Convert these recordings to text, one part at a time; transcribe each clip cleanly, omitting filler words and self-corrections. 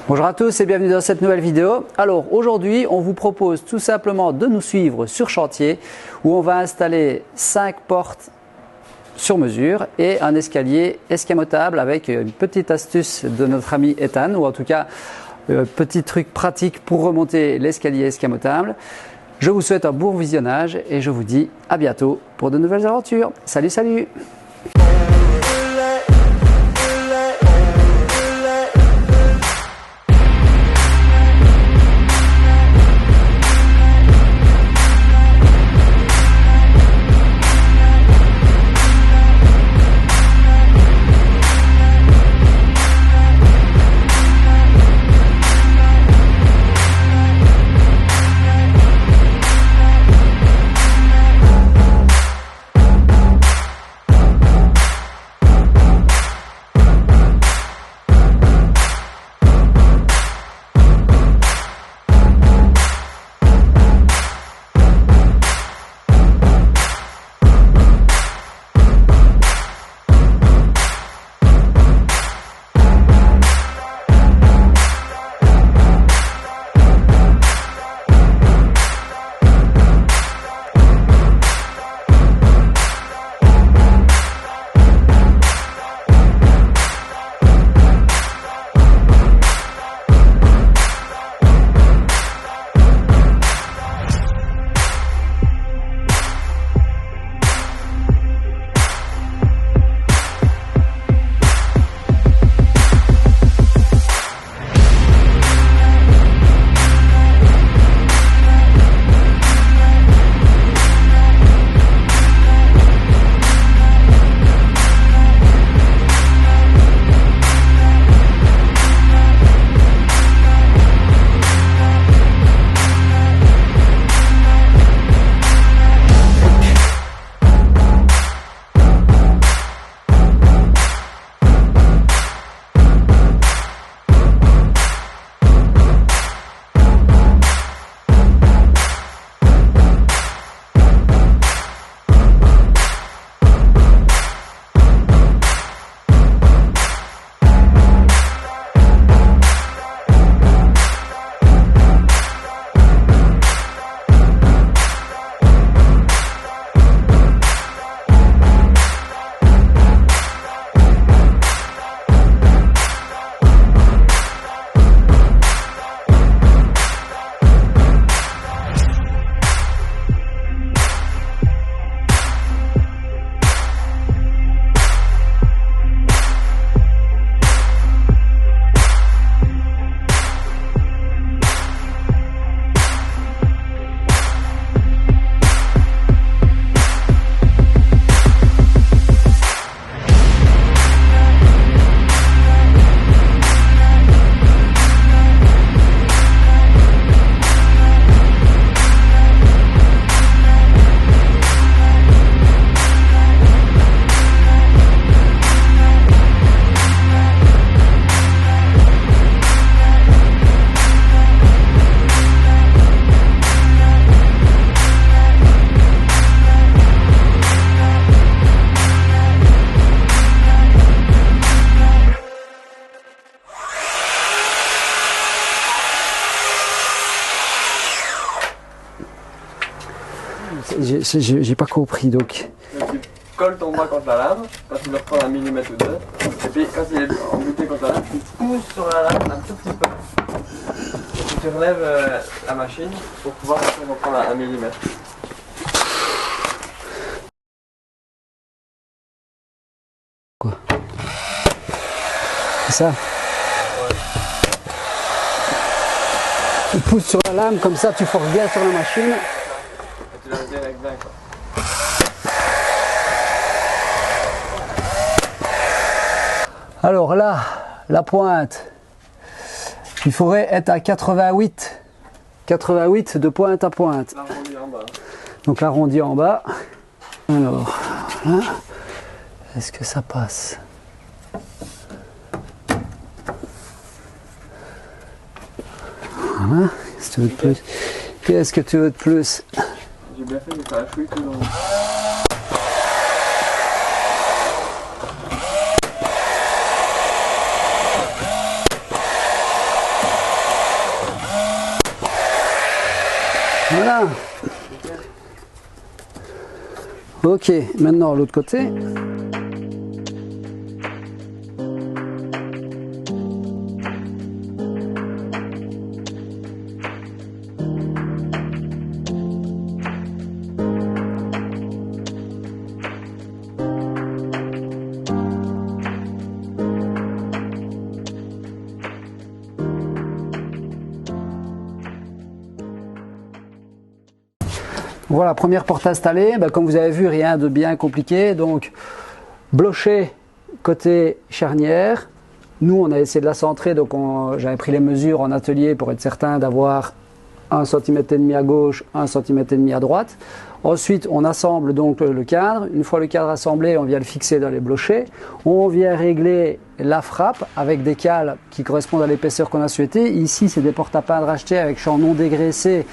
Bonjour à tous et bienvenue dans cette nouvelle vidéo. Alors aujourd'hui, on vous propose tout simplement de nous suivre sur chantier où on va installer 5 portes sur mesure et un escalier escamotable avec une petite astuce de notre ami Ethan, ou en tout cas petit truc pratique pour remonter l'escalier escamotable. Je vous souhaite un bon visionnage et je vous dis à bientôt pour de nouvelles aventures. Salut, salut! J'ai pas compris donc. Tu colles ton bras contre la lame, quand tu le reprends un millimètre ou deux, et puis quand il est embuté contre la lame, tu pousses sur la lame un tout petit peu. Et puis tu relèves la machine pour pouvoir reprendre un millimètre. Quoi? C'est ça? Ouais. Tu pousses sur la lame, comme ça tu forces bien sur la machine. Et tu la direct bien quoi. Alors là, la pointe, il faudrait être à 88. 88 de pointe à pointe. L'arrondi en bas. Donc l'arrondi en bas. Alors, là, est-ce que ça passe? Voilà. Qu'est-ce que tu veux de plus? Qu'est-ce que tu veux de plus? J'ai bien fait, j'ai fait un chouï tout long. Voilà. Ok, maintenant l'autre côté. Voilà, première porte installée. Comme vous avez vu, rien de bien compliqué. Donc, bloché côté charnière. Nous, on a essayé de la centrer. Donc, j'avais pris les mesures en atelier pour être certain d'avoir 1,5 cm à gauche, 1,5 cm à droite. Ensuite, on assemble donc le cadre. Une fois le cadre assemblé, on vient le fixer dans les blochets. On vient régler la frappe avec des cales qui correspondent à l'épaisseur qu'on a souhaité. Ici, c'est des portes à peindre achetées avec champ non dégraissé.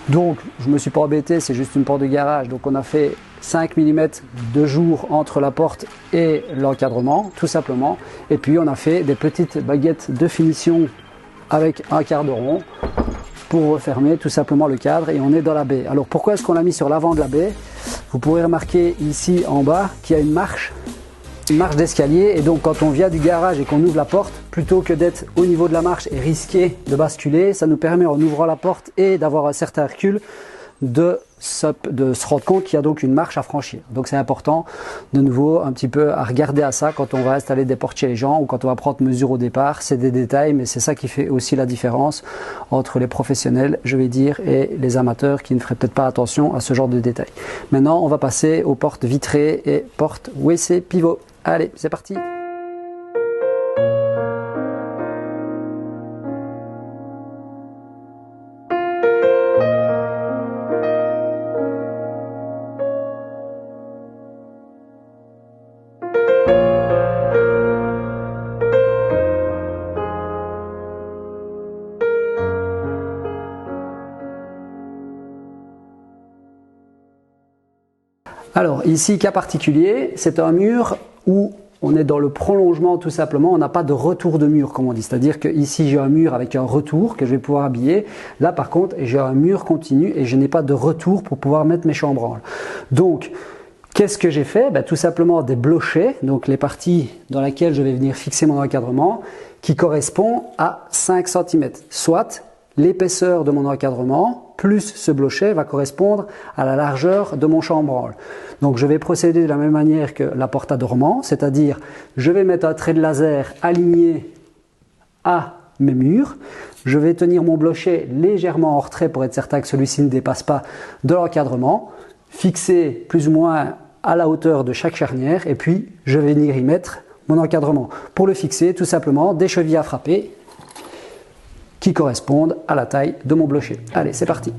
Donc, je ne me suis pas embêté, c'est juste une porte de garage. Donc, on a fait 5 mm de jour entre la porte et l'encadrement, tout simplement. Et puis, on a fait des petites baguettes de finition avec un quart de rond pour refermer tout simplement le cadre. Et on est dans la baie. Alors, pourquoi est-ce qu'on l'a mis sur l'avant de la baie? Vous pourrez remarquer ici en bas qu'il y a une marche d'escalier, et donc quand on vient du garage et qu'on ouvre la porte, plutôt que d'être au niveau de la marche et risquer de basculer, ça nous permet en ouvrant la porte et d'avoir un certain recul de se rendre compte qu'il y a donc une marche à franchir. Donc c'est important de nouveau un petit peu à regarder à ça quand on va installer des portes chez les gens ou quand on va prendre mesure au départ. C'est des détails, mais c'est ça qui fait aussi la différence entre les professionnels, je vais dire, et les amateurs qui ne feraient peut-être pas attention à ce genre de détails. Maintenant, on va passer aux portes vitrées et portes WC pivot. Allez, c'est parti! Alors ici, cas particulier, c'est un mur où on est dans le prolongement tout simplement, on n'a pas de retour de mur comme on dit, c'est-à-dire que ici j'ai un mur avec un retour que je vais pouvoir habiller, là par contre j'ai un mur continu et je n'ai pas de retour pour pouvoir mettre mes chambranles. Donc qu'est-ce que j'ai fait? Tout simplement des blochets, donc les parties dans lesquelles je vais venir fixer mon encadrement qui correspond à 5 cm, soit l'épaisseur de mon encadrement plus ce blochet va correspondre à la largeur de mon chambranle. Donc je vais procéder de la même manière que la porte à dormant, c'est-à-dire je vais mettre un trait de laser aligné à mes murs, je vais tenir mon blochet légèrement en retrait pour être certain que celui-ci ne dépasse pas de l'encadrement, fixé plus ou moins à la hauteur de chaque charnière, et puis je vais venir y mettre mon encadrement. Pour le fixer, tout simplement des chevilles à frapper qui correspondent à la taille de mon blocher. Allez, c'est parti!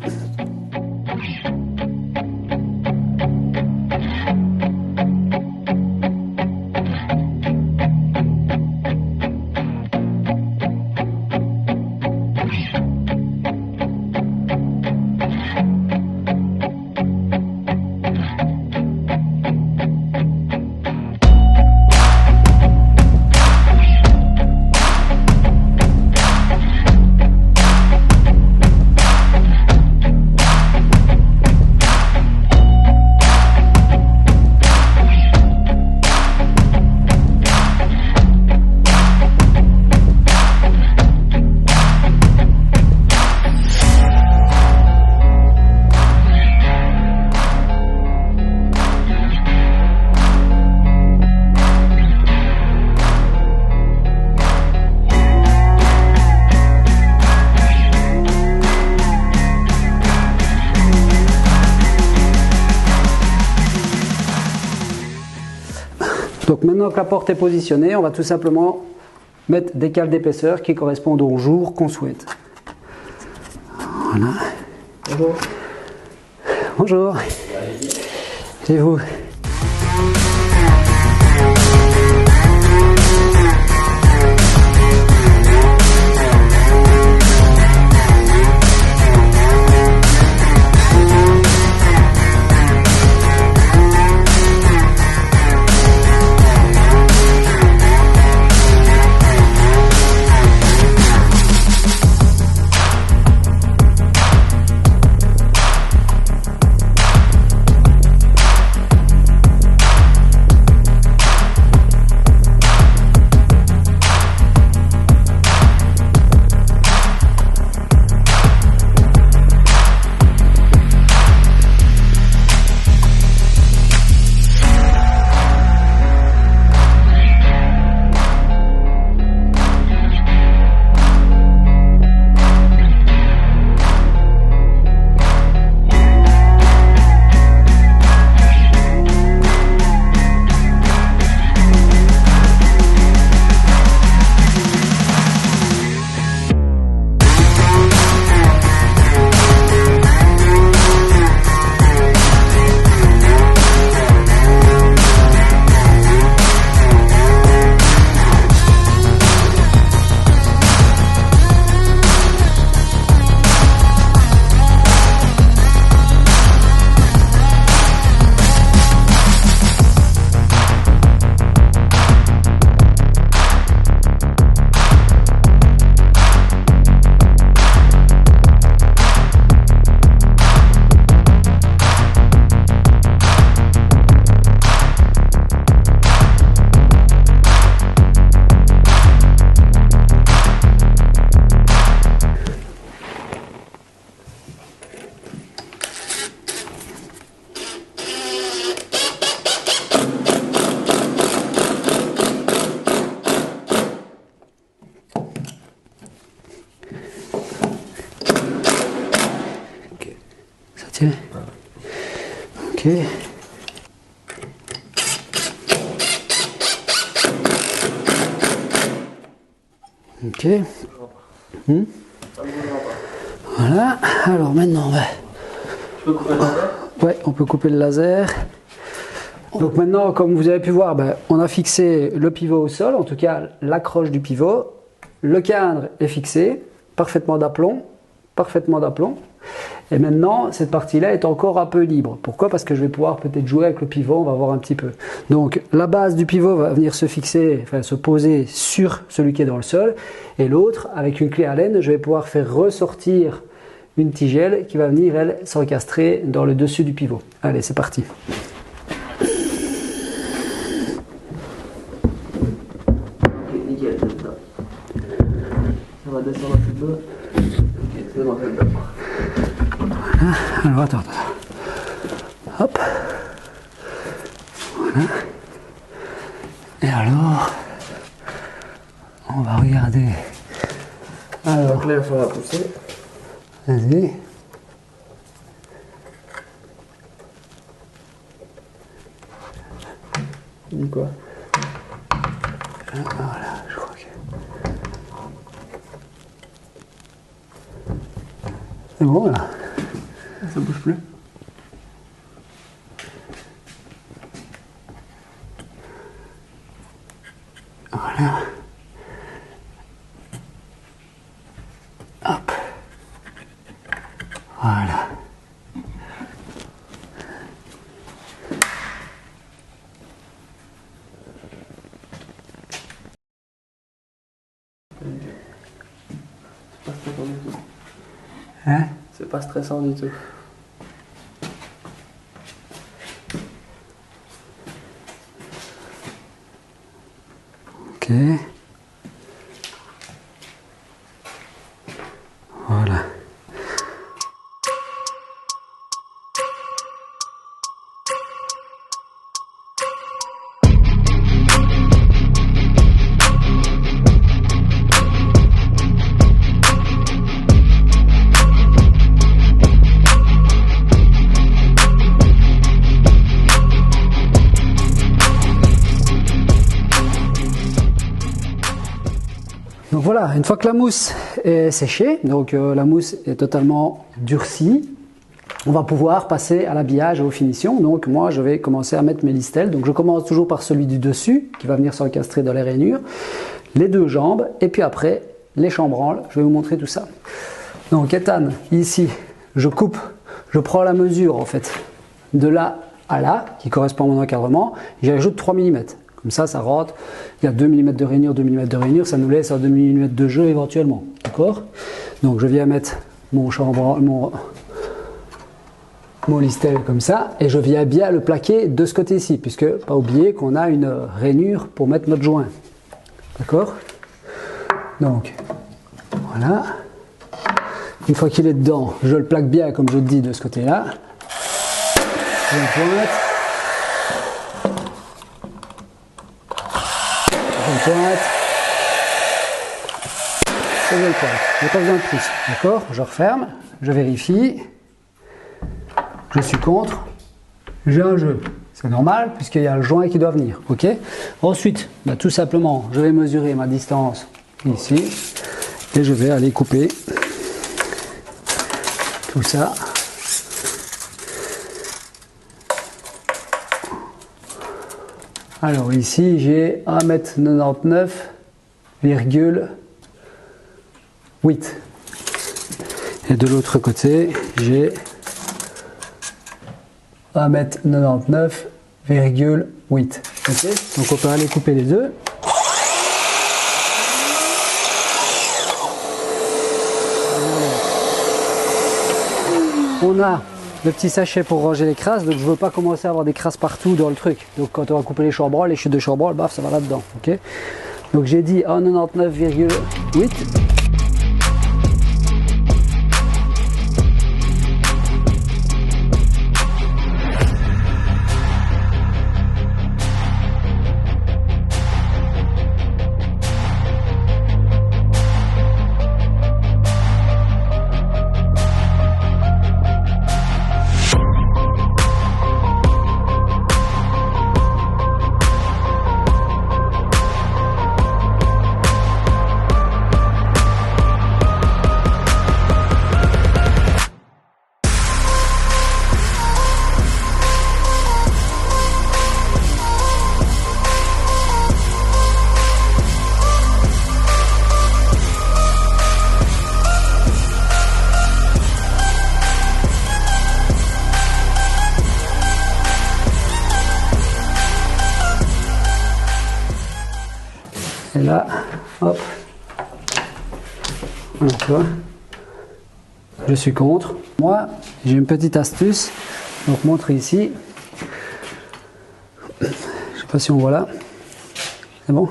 Donc maintenant que la porte est positionnée, on va tout simplement mettre des cales d'épaisseur qui correspondent au jour qu'on souhaite. Voilà. Bonjour. Bonjour. Et vous? tiens. Ok. Ok. Voilà. Alors maintenant, Je peux couper le laser? ouais, on peut couper le laser. Donc maintenant, comme vous avez pu voir, on a fixé le pivot au sol, en tout cas l'accroche du pivot. Le cadre est fixé, parfaitement d'aplomb, parfaitement d'aplomb. Et maintenant, cette partie-là est encore un peu libre. Pourquoi? Parce que je vais pouvoir peut-être jouer avec le pivot, on va voir un petit peu. Donc la base du pivot va venir se fixer, enfin se poser sur celui qui est dans le sol. Et l'autre, avec une clé Allen, je vais pouvoir faire ressortir une tigelle qui va venir, elle, s'encastrer dans le dessus du pivot. Allez, c'est parti. Nickel, c'est ça. Ça va descendre un petit peu. Ok, c'est bon, c'est bon. Voilà. Alors attends. Hop. Voilà. Et alors, on va regarder. Alors, Donc là, il faudra pousser. vas-y. Quoi? Voilà, je crois que... C'est bon là. Ça bouge plus. Voilà. Hop. Voilà. C'est pas stressant du tout. Hein? C'est pas stressant du tout. Ok. Voilà. Donc voilà, une fois que la mousse est séchée, donc la mousse est totalement durcie, on va pouvoir passer à l'habillage et aux finitions. Donc moi je vais commencer à mettre mes listelles. Donc je commence toujours par celui du dessus qui va venir s'encastrer dans les rainures, les deux jambes et puis après les chambranles. Je vais vous montrer tout ça. Donc Ethan, ici je coupe, je prends la mesure en fait de là à là qui correspond à mon encadrement, j'ajoute 3 mm. Comme ça, ça rentre. Il y a 2 mm de rainure, 2 mm de rainure, ça nous laisse à 2 mm de jeu éventuellement. D'accord? Donc je viens mettre mon chambranle, mon listel comme ça, et je viens bien le plaquer de ce côté-ci, puisque pas oublier qu'on a une rainure pour mettre notre joint. D'accord? Donc, voilà. Une fois qu'il est dedans, je le plaque bien, comme je le dis, de ce côté-là. Je le pointe. Je le pointe. Il n'y a pas besoin de plus. D'accord? Je referme, je vérifie. Je suis contre. J'ai un jeu. C'est normal puisqu'il y a le joint qui doit venir. Ok? Ensuite, tout simplement, je vais mesurer ma distance ici et je vais aller couper tout ça. Alors ici j'ai 1,99,8 et de l'autre côté j'ai 1,99,8. Ok, donc on peut aller couper les deux. On a le petit sachet pour ranger les crasses, donc je veux pas commencer à avoir des crasses partout dans le truc. Donc quand on va couper les chambranles, les chutes de chambranles, baf, ça va là-dedans. Ok. Donc j'ai dit 1,99,8. là, hop. Voilà, tu vois. Je suis contre. Moi, j'ai une petite astuce. Donc, montre ici. Je sais pas si on voit là. C'est bon?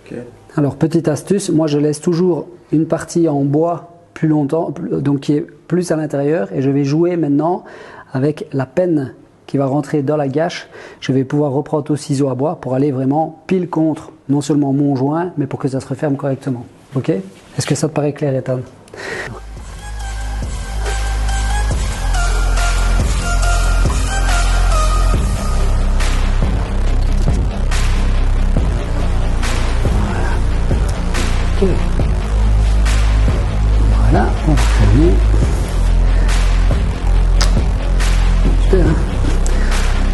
Ok. Alors, petite astuce. Moi, je laisse toujours une partie en bois plus longtemps, donc qui est plus à l'intérieur. Et je vais jouer maintenant avec la penne qui va rentrer dans la gâche. Je vais pouvoir reprendre au ciseau à bois pour aller vraiment pile contre non seulement mon joint, mais pour que ça se referme correctement. Ok? Est-ce que ça te paraît clair, Ethan? Ok. Voilà, on va fermer. Super.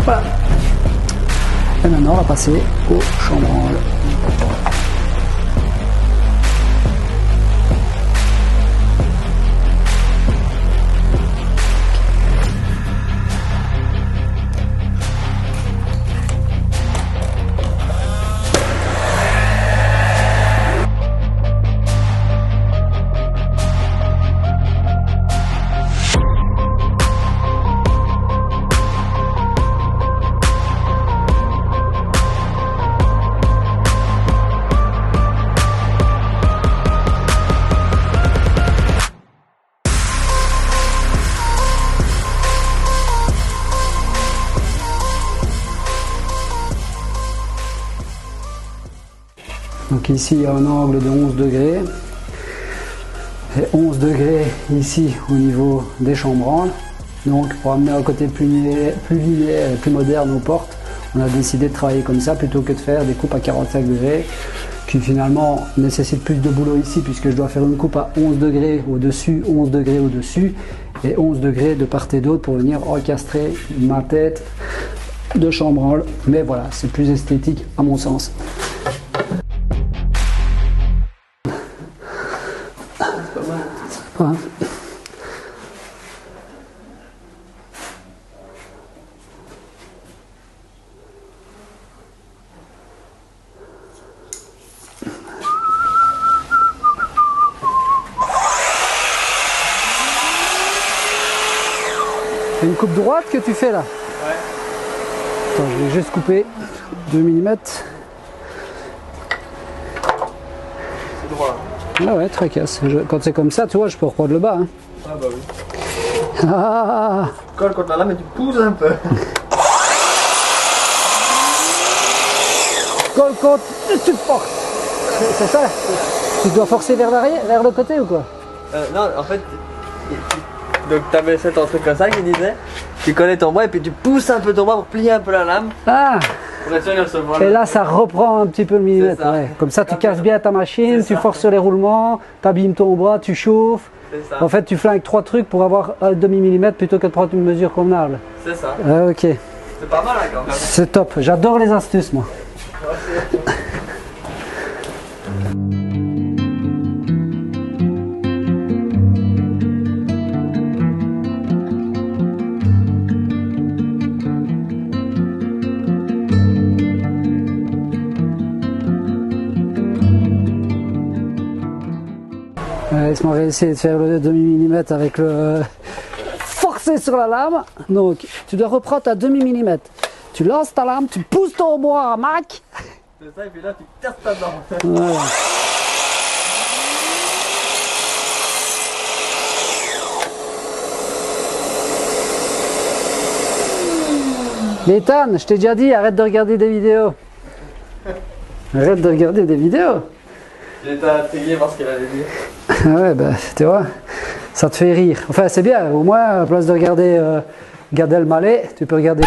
Voilà. Et maintenant, on va passer au chambranle. Donc ici, il y a un angle de 11 degrés. Et 11 degrés ici au niveau des chambranles. Donc pour amener un côté plus linéaire et plus moderne aux portes, on a décidé de travailler comme ça plutôt que de faire des coupes à 45 degrés qui finalement nécessitent plus de boulot ici puisque je dois faire une coupe à 11 degrés au-dessus, 11 degrés au-dessus et 11 degrés de part et d'autre pour venir encastrer ma tête de chambranle. Mais voilà, c'est plus esthétique à mon sens. Hein. C'est une coupe droite que tu fais là? Ouais. Attends, je vais juste couper 2 mm. C'est droit. Ah ouais, tracasse. Quand c'est comme ça, tu vois, je peux reprendre le bas. Hein. Ah bah oui. Ah, Tu colles contre la lame et tu pousses un peu. colle contre, tu te forces. C'est ça? Tu dois forcer vers l'arrière, vers le côté ou quoi? Non, en fait, donc t'avais cet truc comme ça qui disait, tu collais ton bois et puis tu pousses un peu ton bois pour plier un peu la lame. Ah! Pour être sûr qu'elle se voit. Et là, ça reprend un petit peu le millimètre. ça. Ouais. Comme ça, tu Comme casses ça. bien ta machine, C'est tu ça. forces sur les roulements, tu abîmes ton bois, tu chauffes. C'est ça. En fait, tu flingues 3 trucs pour avoir un demi-millimètre plutôt que de prendre une mesure convenable. C'est ça. Ah, ok, C'est pas mal là quand même. c'est top. J'adore les astuces, moi. Laisse-moi on va essayer de faire le demi-millimètre avec le forcer sur la lame. Donc, tu dois reprendre ta demi-millimètre. Tu lances ta lame, tu pousses ton bois à mac. C'est ça, et puis là tu casses ta dent. Voilà. Nathan, je t'ai déjà dit, arrête de regarder des vidéos. Arrête de regarder des vidéos. J'étais intrigué par ce qu'elle allait dire. Ah ouais, bah, tu vois, ça te fait rire. Enfin, c'est bien, au moins, à la place de regarder Gad Elmaleh, tu peux regarder.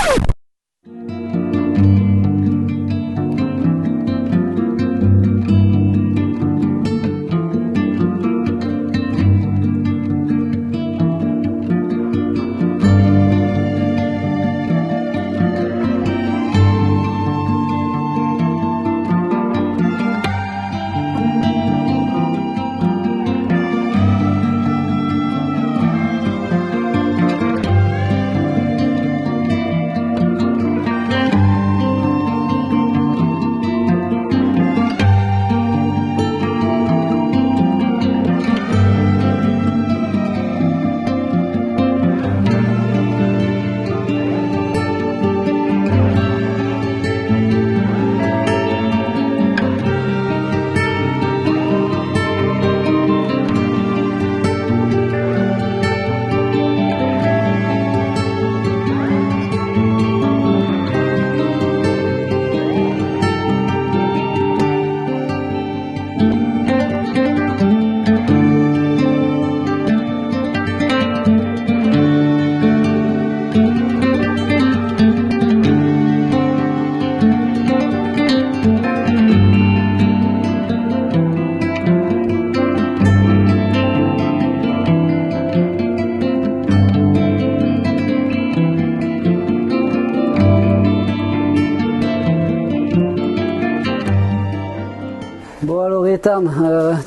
Ethan,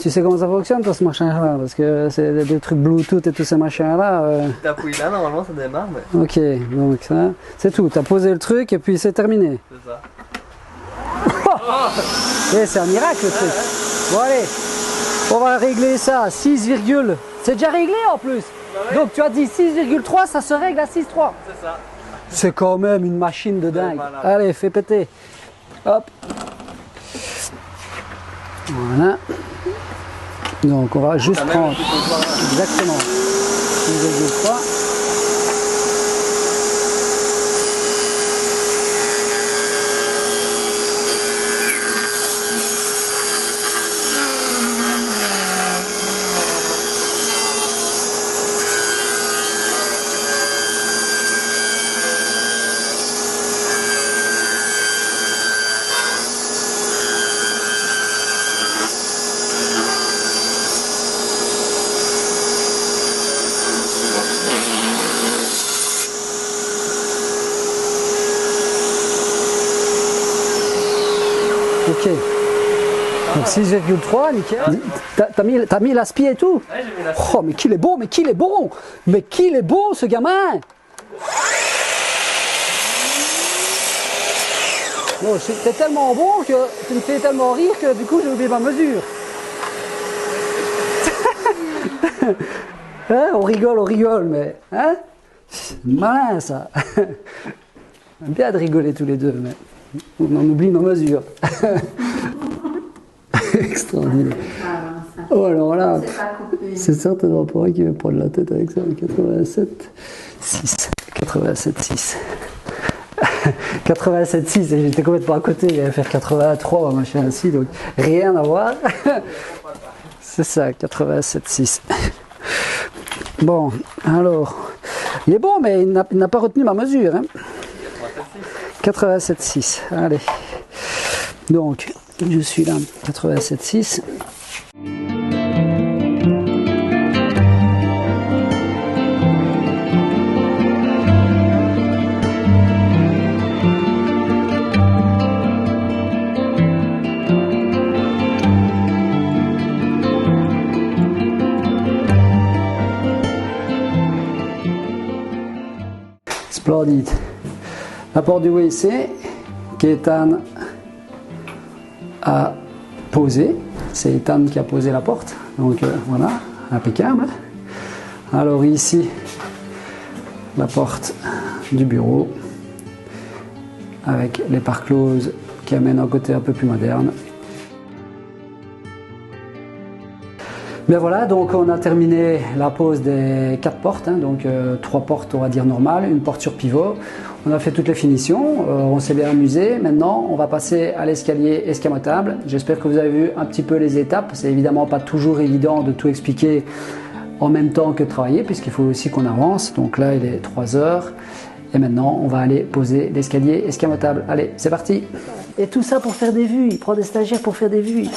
tu sais comment ça fonctionne toi ce machin-là? Parce que c'est des trucs Bluetooth et tous ces machins-là. Tu appuies là, normalement ça démarre, mais. Ok, donc ça, c'est tout. Tu as posé le truc et puis c'est terminé. C'est ça. Et c'est un miracle le truc. Bon allez, on va régler ça à 6, c'est déjà réglé en plus. ouais. Donc tu as dit 6,3, ça se règle à 6,3. C'est ça. C'est quand même une machine de dingue. malade. Allez, fais péter. Hop. Voilà. Donc on va juste T'as même prendre un petit peu voir, là. exactement 6,3. Ok. Donc 6,3, nickel. T'as mis l'aspi et tout? Ouais, j'ai mis la. Oh, mais qu'il est bon, mais qu'il est bon! Mais qu'il est bon ce gamin! Bon, t'es tellement bon que tu me fais tellement rire que du coup j'ai oublié ma mesure. Hein, on rigole, mais. Hein? Malin ça! On aime bien de rigoler tous les deux, mais on en oublie nos mesures. Extraordinaire. Oh alors là, c'est certainement pas vrai qu'il va prendre la tête avec ça. 87,6. 87,6. 87,6 et j'étais complètement à côté. Il allait faire 83, machin ainsi, donc rien à voir. C'est ça, 87,6. Bon, alors, il est bon, mais il n'a pas retenu ma mesure. Hein. 87,6. Allez. Donc, je suis là, 87,6. Splendide. La porte du WC qu'Ethan a posé. C'est Ethan qui a posé la porte. Donc voilà, impeccable. Alors ici, la porte du bureau avec les pare closes qui amènent un côté un peu plus moderne. Bien voilà, donc on a terminé la pose des 4 portes, hein, donc 3 portes on va dire normales, une porte sur pivot. On a fait toutes les finitions, on s'est bien amusé. Maintenant on va passer à l'escalier escamotable. J'espère que vous avez vu un petit peu les étapes. C'est évidemment pas toujours évident de tout expliquer en même temps que travailler puisqu'il faut aussi qu'on avance. Donc là il est 3 heures et maintenant on va aller poser l'escalier escamotable. Allez, c'est parti. Et tout ça pour faire des vues, il prend des stagiaires pour faire des vues.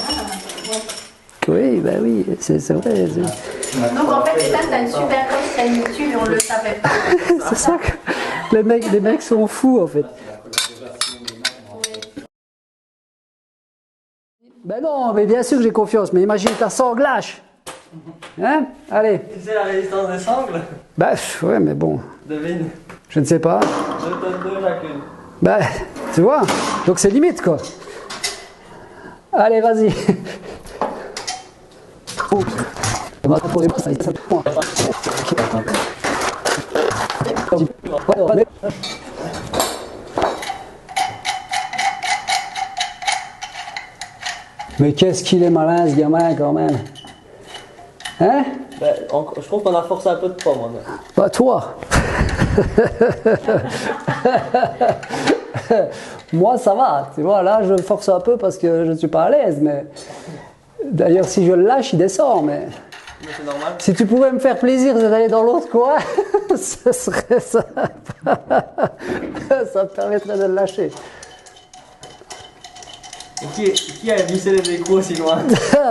Oui, bah oui, c'est vrai. Donc en fait, Ethan, t'as une super grosse chaîne YouTube et on le savait pas. C'est ça que les mecs sont fous en fait. Ben non, mais bien sûr que j'ai confiance, mais imagine ta sanglache. Hein? Allez. Tu sais la résistance des sangles? Bah ouais, mais bon, Devine. je ne sais pas. 2 tonnes 2 chacune. Bah, tu vois, donc c'est limite quoi. Allez, vas-y. Mais qu'est-ce qu'il est malin ce gamin quand même. Hein? Ben, je trouve qu'on a forcé un peu de trop, moi. Bah toi. Moi ça va, tu vois, là je force un peu parce que je ne suis pas à l'aise, mais d'ailleurs si je le lâche il descend, mais c'est normal. si tu pouvais me faire plaisir d'aller dans l'autre coin, ce serait ça. Ça me permettrait de le lâcher. Et qui a vissé les écrous aussi loin?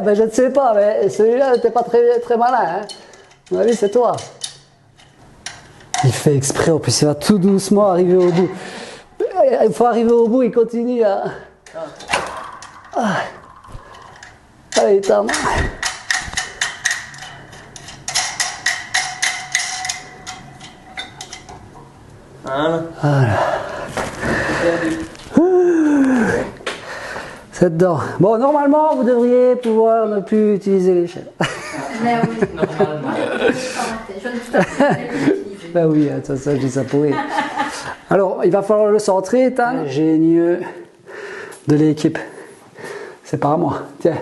Ben je ne sais pas, mais celui-là n'était pas très malin. Hein. À mon avis c'est toi. Il fait exprès, en plus il va tout doucement arriver au bout. Il faut arriver au bout, il continue à... Ah. Allez, Ethan. Voilà. C'est dedans. Bon, normalement, vous devriez pouvoir ne plus utiliser l'échelle. Mais oui, normalement. Je ne peux pas l'utiliser. Bah oui, attends, ça, je dis ça pour rire. Alors, il va falloir le centrer, Ethan. Génieux de l'équipe. C'est pas à moi. Tiens.